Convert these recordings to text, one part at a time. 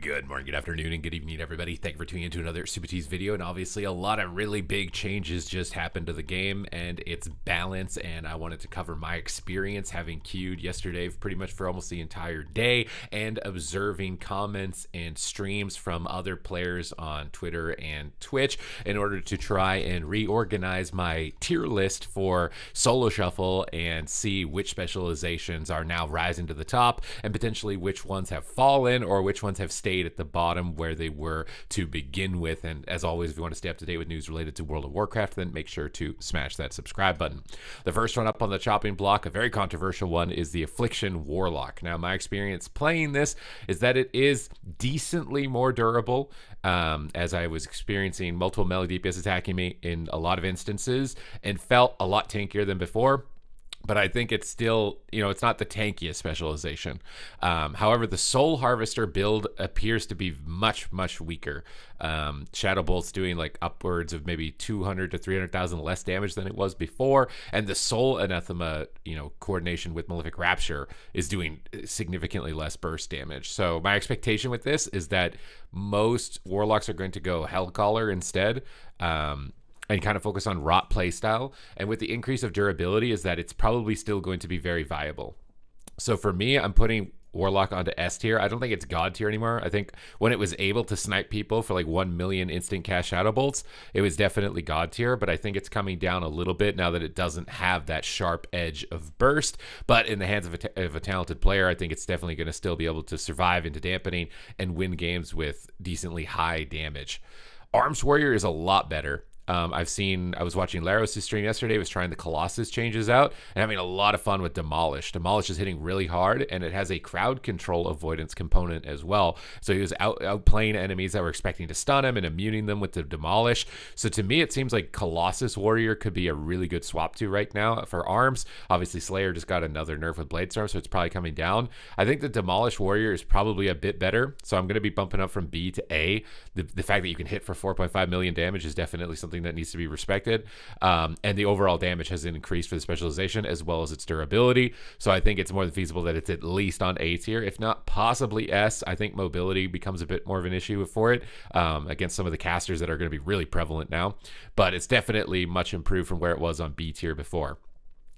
Good morning, good afternoon, and good evening, everybody. Thank you for tuning into another Supatease video. And obviously, a lot of really big changes just happened to the game and its balance. And I wanted to cover my experience having queued yesterday pretty much for almost the entire day and observing comments and streams from other players on Twitter and Twitch in order to try and reorganize my tier list for Solo Shuffle and see which specializations are now rising to the top and potentially which ones have fallen or which ones have stayed at the bottom where they were to begin with. And as always, if you want to stay up to date with news related to World of Warcraft, then make sure to smash that subscribe button. The first one up on the chopping block, a very controversial one, is the Affliction Warlock. Now, my experience playing this is that it is decently more durable, as I was experiencing multiple melee DPS attacking me in a lot of instances and felt a lot tankier than before. But I think it's still, it's not the tankiest specialization. However, the Soul Harvester build appears to be much, much weaker. Shadow Bolt's doing like upwards of maybe 200 to 300,000 less damage than it was before. And the Soul Anathema, coordination with Malefic Rapture is doing significantly less burst damage. So my expectation with this is that most Warlocks are going to go Hellcaller instead. And kind of focus on rot playstyle. And with the increase of durability is that it's probably still going to be very viable. So for me, I'm putting Warlock onto S tier. I don't think it's God tier anymore. I think when it was able to snipe people for like 1 million instant cast Shadow Bolts, it was definitely God tier, but I think it's coming down a little bit now that it doesn't have that sharp edge of burst. But in the hands of a talented player, I think it's definitely going to still be able to survive into dampening and win games with decently high damage. Arms Warrior is a lot better. I was watching Laros' stream yesterday, was trying the Colossus changes out and having a lot of fun with Demolish. Demolish is hitting really hard and it has a crowd control avoidance component as well. So he was outplaying enemies that were expecting to stun him and immuning them with the Demolish. So to me, it seems like Colossus Warrior could be a really good swap to right now for arms. Obviously, Slayer just got another nerf with Bladestorm, so it's probably coming down. I think the Demolish Warrior is probably a bit better. So I'm going to be bumping up from B to A. The fact that you can hit for 4.5 million damage is definitely something that needs to be respected, and the overall damage has increased for the specialization as well as its durability. So I think it's more than feasible that it's at least on A tier, if not possibly S. I think mobility becomes a bit more of an issue for it against some of the casters that are going to be really prevalent now, but it's definitely much improved from where it was on B tier before.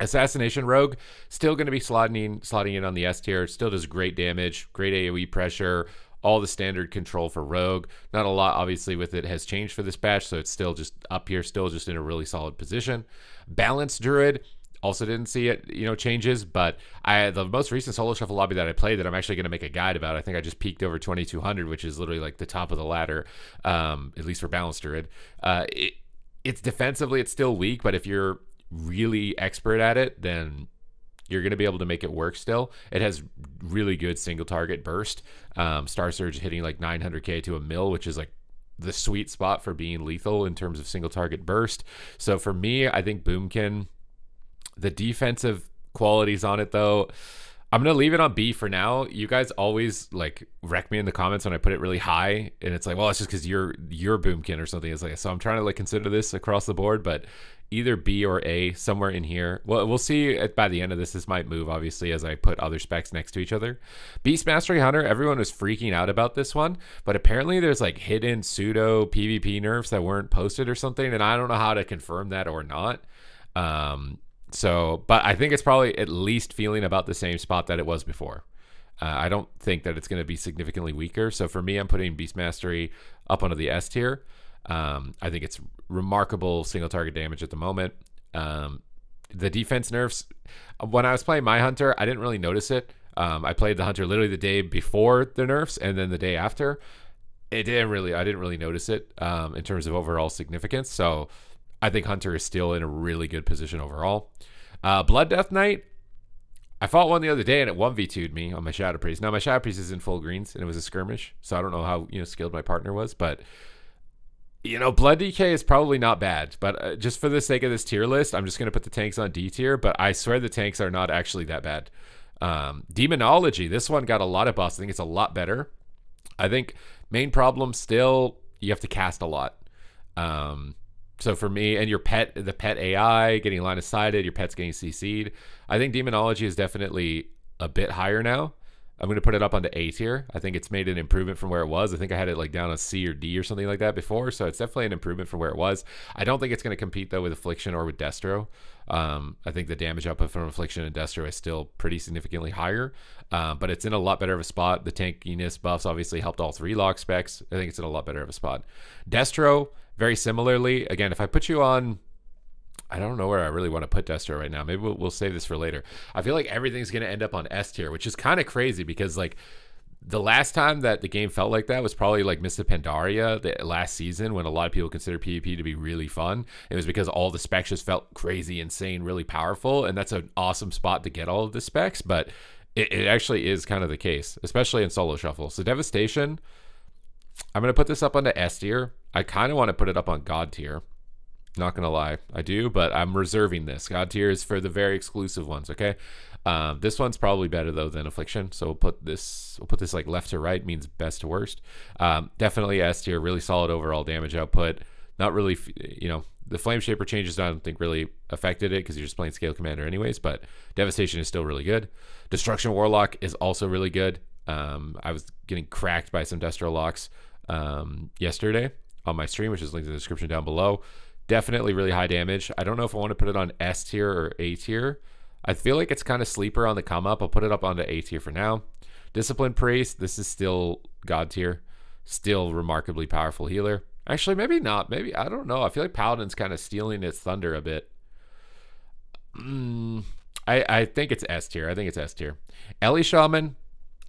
Assassination Rogue, still going to be slotting in on the S tier. Still does great damage, great AoE pressure, all the standard control for Rogue. Not a lot, obviously, with it has changed for this patch, so it's still just up here, still just in a really solid position. Balanced Druid, also didn't see it, changes, but the most recent Solo Shuffle lobby that I played that I'm actually going to make a guide about, I think I just peaked over 2200, which is literally like the top of the ladder, at least for Balanced Druid. It's defensively, it's still weak, but if you're really expert at it, then you're going to be able to make it work still. It has really good single target burst. Star Surge hitting like 900k to a mil, which is like the sweet spot for being lethal in terms of single target burst. So for me, I think Boomkin, the defensive qualities on it though, I'm going to leave it on B for now. You guys always like wreck me in the comments when I put it really high. And it's like, well, it's just because you're Boomkin or something. It's like, so I'm trying to like consider this across the board, but either B or A, somewhere in here. Well, we'll see by the end of this. This might move, obviously, as I put other specs next to each other. Beast Mastery Hunter, everyone was freaking out about this one, but apparently there's like hidden pseudo PvP nerfs that weren't posted or something, and I don't know how to confirm that or not. But I think it's probably at least feeling about the same spot that it was before. I don't think that it's going to be significantly weaker. So for me, I'm putting Beast Mastery up onto the S tier. I think it's remarkable single target damage at the moment. The defense nerfs, when I was playing my Hunter, I didn't really notice it. I played the Hunter literally the day before the nerfs and then the day after. I didn't really notice it in terms of overall significance. So I think Hunter is still in a really good position overall. Blood Death Knight, I fought one the other day and it 1v2'd me on my Shadow Priest. Now my Shadow Priest is in full greens and it was a skirmish, so I don't know how skilled my partner was, but Blood DK is probably not bad, but just for the sake of this tier list, I'm just going to put the tanks on D tier, but I swear the tanks are not actually that bad. Demonology, this one got a lot of buffs. I think it's a lot better. I think main problem still, you have to cast a lot. So for me, and the pet AI getting line of sighted, your pet's getting CC'd. I think Demonology is definitely a bit higher now. I'm going to put it up onto A tier. I think it's made an improvement from where it was. I think I had it like down a C or D or something like that before. So it's definitely an improvement from where it was. I don't think it's going to compete though with Affliction or with Destro. I think the damage output from Affliction and Destro is still pretty significantly higher, but it's in a lot better of a spot. The tankiness buffs obviously helped all 3 lock specs. I think it's in a lot better of a spot. Destro, very similarly. Again, if I put you on, I don't know where I really want to put Destro right now. Maybe we'll save this for later. I feel like everything's going to end up on S tier, which is kind of crazy because like the last time that the game felt like that was probably like Mists of Pandaria the last season, when a lot of people consider PvP to be really fun. It was because all the specs just felt crazy, insane, really powerful, and that's an awesome spot to get all of the specs, but it actually is kind of the case, especially in solo shuffle. So Devastation, I'm going to put this up onto S tier. I kind of want to put it up on God tier. Not gonna lie, I do, but I'm reserving this. God tier is for the very exclusive ones, okay? This one's probably better though than Affliction, so we'll put this like left to right, means best to worst. Definitely S tier, really solid overall damage output. Not really, the Flame Shaper changes I don't think really affected it because you're just playing Scale Commander anyways, but Devastation is still really good. Destruction Warlock is also really good. I was getting cracked by some Destro locks yesterday on my stream, which is linked in the description down below. Definitely really high damage. I don't know if I want to put it on S tier or A tier. I feel like it's kind of sleeper on the come up. I'll put it up onto A tier for now. Discipline Priest, this is still God tier. Still remarkably powerful healer. Actually, maybe not. Maybe, I don't know. I feel like Paladin's kind of stealing its thunder a bit. I think it's S tier. I think it's S tier. Ellie Shaman,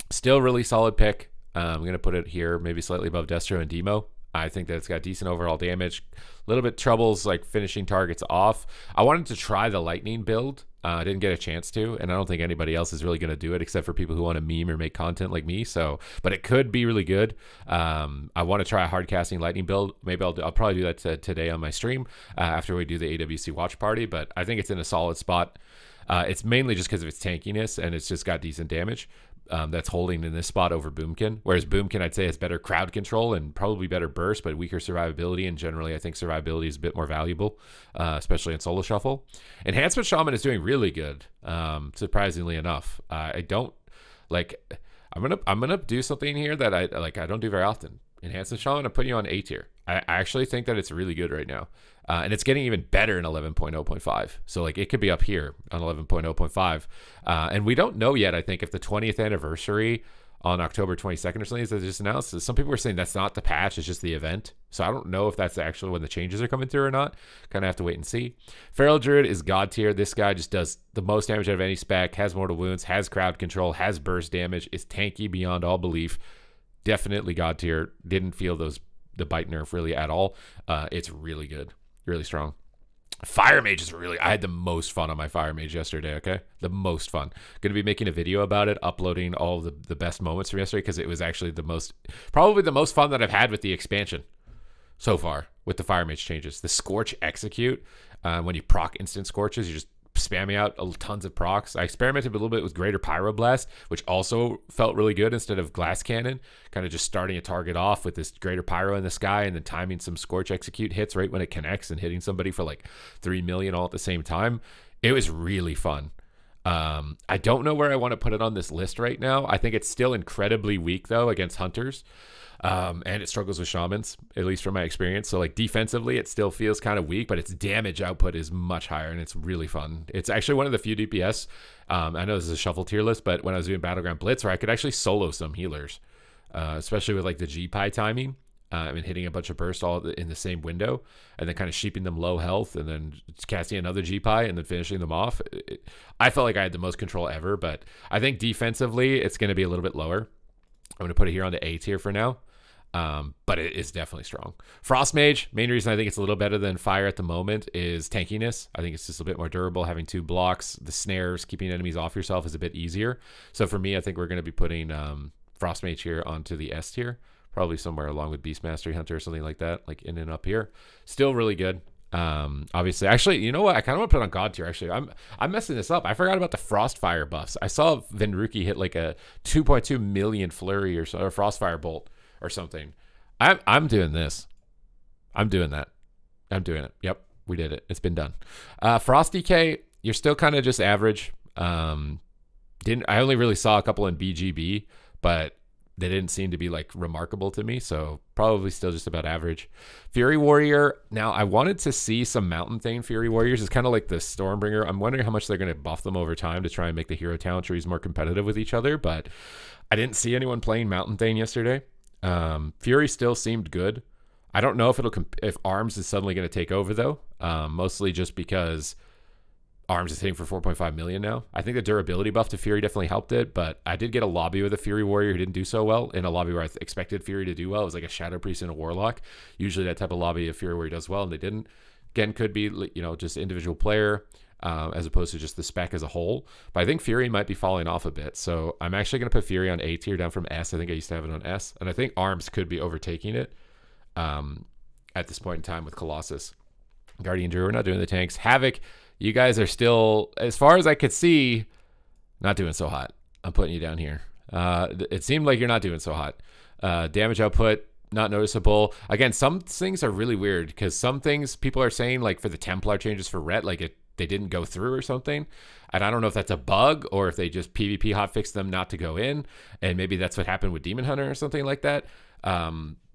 still really solid pick. I'm going to put it here, maybe slightly above Destro and Demo. I think that it's got decent overall damage. A little bit troubles like finishing targets off. I wanted to try the lightning build. I didn't get a chance to, and I don't think anybody else is really going to do it except for people who want to meme or make content like me. So, but it could be really good. I want to try a hard casting lightning build. Maybe I'll probably do that today on my stream after we do the AWC watch party. But I think it's in a solid spot. It's mainly just because of its tankiness, and it's just got decent damage. That's holding in this spot over Boomkin. Whereas Boomkin, I'd say, has better crowd control and probably better burst, but weaker survivability. And generally, I think survivability is a bit more valuable, especially in solo shuffle. Enhancement Shaman is doing really good, surprisingly enough. I don't like. I'm gonna do something here that I don't do very often. Enhancement Shaman, I'm putting you on A tier. I actually think that it's really good right now. And it's getting even better in 11.0.5. So like it could be up here on 11.0.5. And we don't know yet, I think, if the 20th anniversary on October 22nd or something is just announced. Some people are saying that's not the patch, it's just the event. So I don't know if that's actually when the changes are coming through or not. Kind of have to wait and see. Feral Druid is God tier. This guy just does the most damage out of any spec, has mortal wounds, has crowd control, has burst damage, is tanky beyond all belief. Definitely God tier. Didn't feel the bite nerf really at all. It's really good. Really strong. Fire Mage is really, I had the most fun on my Fire Mage yesterday, okay? The most fun. Going to be making a video about it, uploading all the best moments from yesterday because it was actually probably the most fun that I've had with the expansion so far with the Fire Mage changes. The Scorch Execute, when you proc instant Scorches, you're just spamming out tons of procs. I experimented a little bit with Greater Pyroblast, which also felt really good instead of Glass Cannon, kind of just starting a target off with this Greater Pyro in the sky and then timing some Scorch Execute hits right when it connects and hitting somebody for like 3 million all at the same time. It was really fun. I don't know where I want to put it on this list right now. I think it's still incredibly weak though against Hunters. And it struggles with Shamans, at least from my experience. So like defensively, it still feels kind of weak, but its damage output is much higher and it's really fun. It's actually one of the few DPS. I know this is a shuffle tier list, but when I was doing Battleground Blitz, where I could actually solo some healers, especially with like the GPI timing, and hitting a bunch of bursts all in the same window, and then kind of sheeping them low health, and then casting another GPI and then finishing them off. I felt like I had the most control ever, but I think defensively, it's going to be a little bit lower. I'm going to put it here on the A tier for now. But it is definitely strong. Frost Mage, main reason I think it's a little better than Fire at the moment is tankiness. I think it's just a bit more durable, having 2 blocks. The snares, keeping enemies off yourself is a bit easier. So for me, I think we're going to be putting Frost Mage here onto the S tier, probably somewhere along with Beast Mastery Hunter or something like that, like in and up here. Still really good. Obviously, actually, you know what? I kind of want to put it on God tier. Actually, I'm messing this up. I forgot about the Frost Fire buffs. I saw Venruki hit like a 2.2 million flurry or Frostfire bolt or something. I'm doing this. I'm doing that. I'm doing it. Yep, we did it. It's been done. Frost DK, you're still kind of just average. I only really saw a couple in BGB, but they didn't seem to be like remarkable to me, so probably still just about average. Fury Warrior, now I wanted to see some Mountain Thane Fury Warriors. It's kind of like the Stormbringer. I'm wondering how much they're going to buff them over time to try and make the hero talent trees more competitive with each other, but I didn't see anyone playing Mountain Thane yesterday. Fury still seemed good. I don't know if Arms is suddenly going to take over though, mostly just because Arms is hitting for 4.5 million now. I think the durability buff to Fury definitely helped it, but I did get a lobby with a Fury Warrior who didn't do so well in a lobby where I expected Fury to do well. It was like a Shadow Priest and a Warlock. Usually that type of lobby a Fury Warrior does well, and they didn't. Again, could be, you know, just individual player as opposed to just the spec as a whole. But I think Fury might be falling off a bit. So I'm actually going to put Fury on A tier down from S. I think I used to have it on S. And I think Arms could be overtaking it at this point in time with Colossus. Guardian Druid, we're not doing the tanks. Havoc, you guys are still, as far as I could see, not doing so hot. I'm putting you down here. It seemed like you're not doing so hot. Damage output, not noticeable. Again, some things are really weird because some things people are saying, like for the Templar changes for Ret, like they didn't go through or something. And I don't know if that's a bug or if they just PvP hotfixed them not to go in. And maybe that's what happened with Demon Hunter or something like that.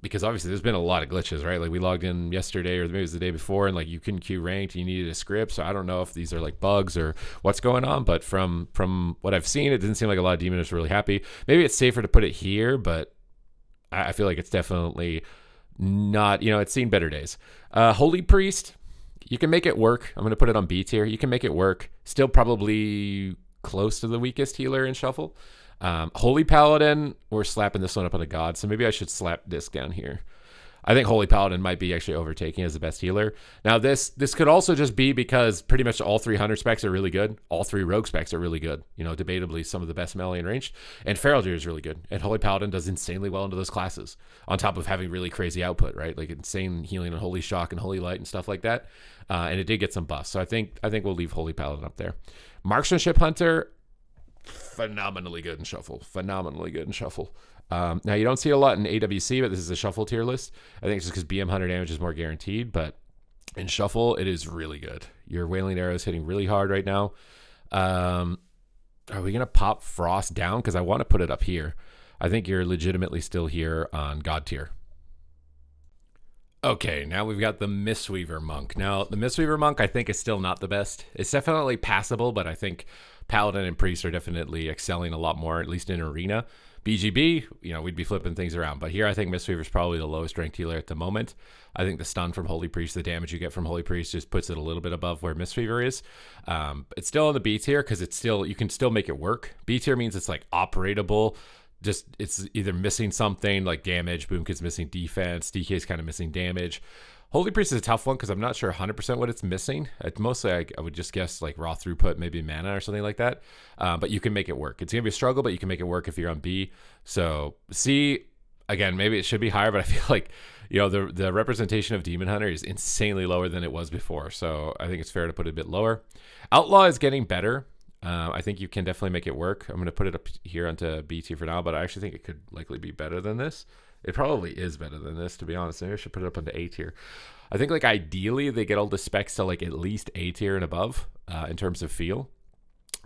Because obviously there's been a lot of glitches, right? Like we logged in yesterday or maybe it was the day before and like you couldn't queue ranked, you needed a script. So I don't know if these are like bugs or what's going on, but from what I've seen, it didn't seem like a lot of demonists were really happy. Maybe it's safer to put it here, but I feel like it's definitely not, you know, it's seen better days. Holy Priest, you can make it work. I'm going to put it on B tier. You can make it work. Still probably close to the weakest healer in Shuffle. Holy Paladin, we're slapping this one up on a god, so maybe I should slap this down here. I think Holy Paladin might be actually overtaking as the best healer. Now, this could also just be because pretty much all 3 Hunter specs are really good. All 3 Rogue specs are really good. You know, debatably some of the best melee and ranged. And Feral Druid is really good. And Holy Paladin does insanely well into those classes, on top of having really crazy output, right? Like insane healing and Holy Shock and Holy Light and stuff like that. And it did get some buffs. So I think we'll leave Holy Paladin up there. Marksmanship Hunter, phenomenally good in Shuffle. Phenomenally good in Shuffle. Now, you don't see it a lot in AWC, but this is a Shuffle tier list. I think it's just because BM Hunter damage is more guaranteed, but in Shuffle, it is really good. Your Wailing Arrow is hitting really hard right now. Are we going to pop Frost down? Because I want to put it up here. I think you're legitimately still here on God tier. Okay, now we've got the Mistweaver Monk. Now, the Mistweaver Monk, I think, is still not the best. It's definitely passable, but I think Paladin and Priest are definitely excelling a lot more, at least in Arena. BGB, you know, we'd be flipping things around. But here, I think Mistweaver is probably the lowest ranked healer at the moment. I think the stun from Holy Priest, the damage you get from Holy Priest just puts it a little bit above where Mistweaver is. It's still in the B tier because you can still make it work. B tier means it's like operatable. Just it's either missing something like damage, Boomkid's missing defense, DK's kind of missing damage. Holy Priest is a tough one because I'm not sure 100% what it's missing. Mostly I would just guess like raw throughput, maybe mana or something like that. But you can make it work. It's going to be a struggle, but you can make it work if you're on B. So C, again, maybe it should be higher, but I feel like, you know, the representation of Demon Hunter is insanely lower than it was before. So I think it's fair to put it a bit lower. Outlaw is getting better. I think you can definitely make it work. I'm going to put it up here onto B tier for now, but I actually think it could likely be better than this. It probably is better than this, to be honest. Maybe I should put it up onto A tier. I think, like, ideally, they get all the specs to, like, at least A tier and above in terms of feel.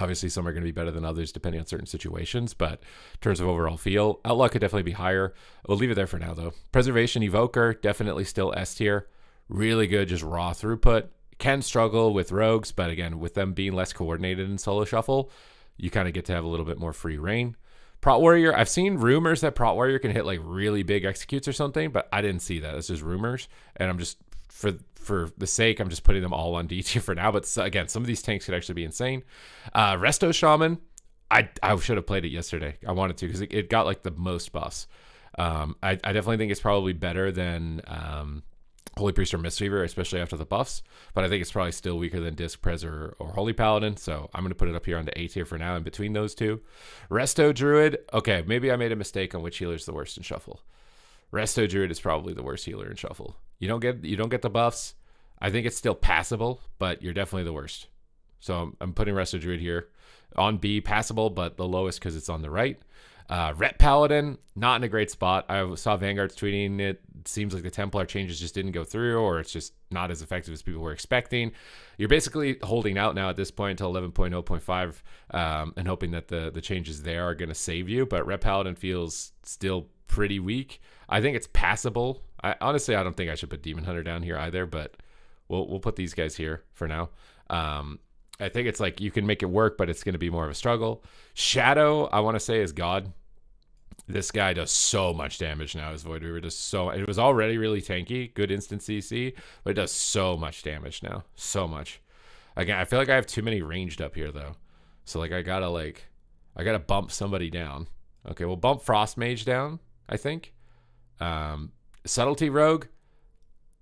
Obviously, some are going to be better than others depending on certain situations, but in terms of overall feel, Outlaw could definitely be higher. We'll leave it there for now, though. Preservation, Evoker, definitely still S tier. Really good, just raw throughput. Can struggle with rogues, but again, with them being less coordinated in solo shuffle, you kind of get to have a little bit more free reign. Prot Warrior, I've seen rumors that Prot Warrior can hit like really big executes or something, but I didn't see that. It's just rumors, and I'm just, for the sake, I'm just putting them all on D tier for now. But again, some of these tanks could actually be insane. Resto Shaman, I should have played it yesterday. I wanted to because it got like the most buffs. I definitely think it's probably better than Holy Priest or Mistweaver, especially after the buffs, but I think it's probably still weaker than Disc Prez or Holy Paladin, so I'm going to put it up here onto A tier for now in between those two. Resto Druid, okay, maybe I made a mistake on which healer is the worst in Shuffle. Resto Druid is probably the worst healer in Shuffle. You don't get the buffs. I think it's still passable, but you're definitely the worst. So I'm putting Resto Druid here. On B, passable, but the lowest because it's on the right. Ret Paladin, not in a great spot. I saw Vanguard's tweeting it seems like the Templar changes just didn't go through, or it's just not as effective as people were expecting. You're basically holding out now at this point until 11.0.5 and hoping that the changes there are going to save you. But Ret Paladin feels still pretty weak. I think it's passable. Honestly, I don't think I should put Demon Hunter down here either, but we'll put these guys here for now. I think it's like you can make it work, but it's going to be more of a struggle. Shadow, I want to say, is God. This guy does so much damage now. His Void Reaver does so. It was already really tanky, good instant CC, but it does so much damage now, so much. Again, I feel like I have too many ranged up here though, so like I gotta bump somebody down. Okay, we'll bump Frost Mage down. I think. Subtlety Rogue.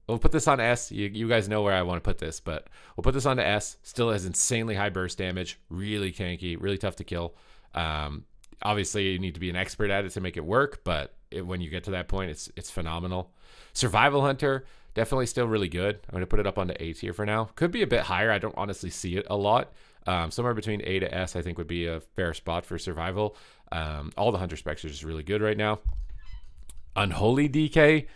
We'll put this on S. You guys know where I want to put this, but we'll put this on to S. Still has insanely high burst damage. Really tanky. Really tough to kill. Obviously, you need to be an expert at it to make it work, but when you get to that point, it's phenomenal. Survival Hunter, definitely still really good. I'm going to put it up onto A tier for now. Could be a bit higher. I don't honestly see it a lot. Somewhere between A to S, I think, would be a fair spot for Survival. All the Hunter specs are just really good right now. Unholy DK,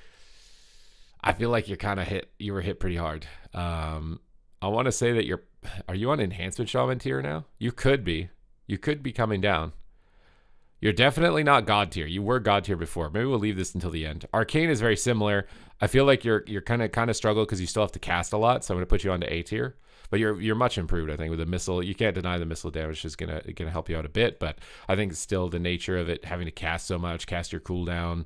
I feel like you were hit pretty hard. I want to say that are you on Enhancement Shaman tier now? You could be. You could be coming down. You're definitely not God tier. You were God tier before. Maybe we'll leave this until the end. Arcane is very similar. I feel like you're kind of struggle because you still have to cast a lot. So I'm going to put you onto A tier. But you're much improved, I think, with the missile. You can't deny the missile damage is gonna help you out a bit. But I think still the nature of it, having to cast so much, cast your cooldown,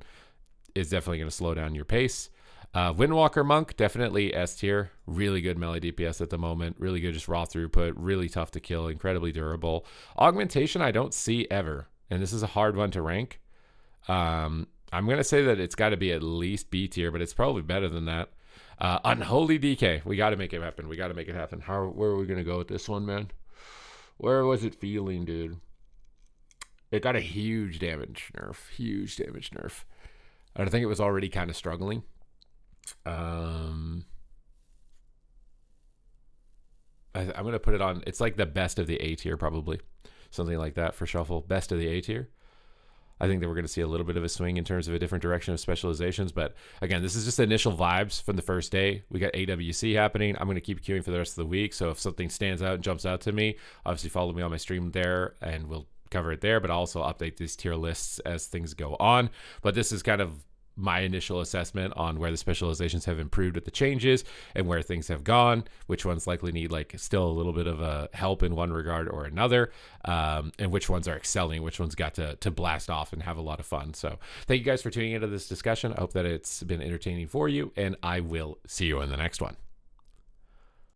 is definitely going to slow down your pace. Windwalker Monk, definitely S tier. Really good melee DPS at the moment. Really good just raw throughput. Really tough to kill. Incredibly durable. Augmentation I don't see ever. And this is a hard one to rank. I'm going to say that it's got to be at least B tier, but it's probably better than that. Unholy DK. We got to make it happen. We got to make it happen. Where are we going to go with this one, man? Where was it feeling, dude? It got a huge damage nerf. Huge damage nerf. I think it was already kind of struggling. I'm going to put it on. It's like the best of the A tier, probably. Something like that for Shuffle. Best of the A tier. I think that we're going to see a little bit of a swing in terms of a different direction of specializations. But again, this is just initial vibes from the first day. We got AWC happening. I'm going to keep queuing for the rest of the week. So if something stands out and jumps out to me, obviously follow me on my stream there and we'll cover it there. But I'll also update these tier lists as things go on. But this is kind of my initial assessment on where the specializations have improved with the changes and where things have gone, which ones likely need like still a little bit of a help in one regard or another, and which ones are excelling, which ones got to blast off and have a lot of fun. So thank you guys for tuning into this discussion. I hope that it's been entertaining for you, and I will see you in the next one.